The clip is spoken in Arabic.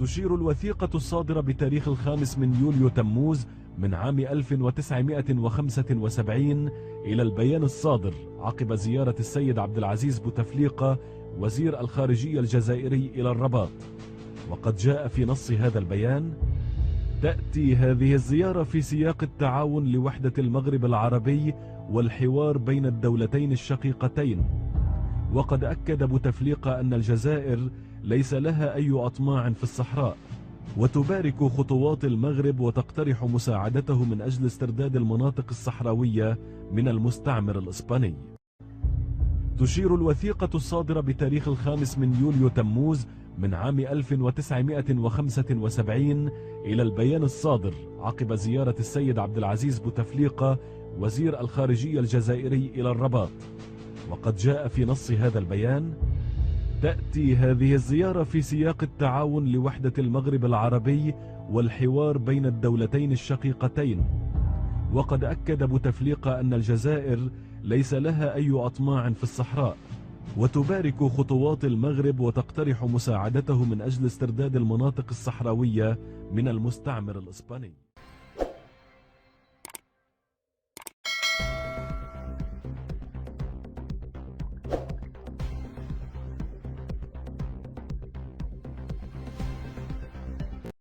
تشير الوثيقة الصادرة بتاريخ 5 من يوليو تموز من عام 1975 إلى البيان الصادر عقب زيارة السيد عبد العزيز بوتفليقة وزير الخارجية الجزائري إلى الرباط. وقد جاء في نص هذا البيان: تأتي هذه الزيارة في سياق التعاون لوحدة المغرب العربي والحوار بين الدولتين الشقيقتين. وقد أكد بوتفليقة أن الجزائر ليس لها أي أطماع في الصحراء، وتبارك خطوات المغرب وتقترح مساعدته من أجل استرداد المناطق الصحراوية من المستعمر الإسباني. تشير الوثيقة الصادرة بتاريخ 5 من يوليو تموز من عام 1975 إلى البيان الصادر عقب زيارة السيد عبد العزيز بوتفليقة وزير الخارجية الجزائري إلى الرباط. وقد جاء في نص هذا البيان: تأتي هذه الزيارة في سياق التعاون لوحدة المغرب العربي والحوار بين الدولتين الشقيقتين. وقد أكد بوتفليقة أن الجزائر ليس لها أي أطماع في الصحراء، وتبارك خطوات المغرب وتقترح مساعدته من أجل استرداد المناطق الصحراوية من المستعمر الإسباني.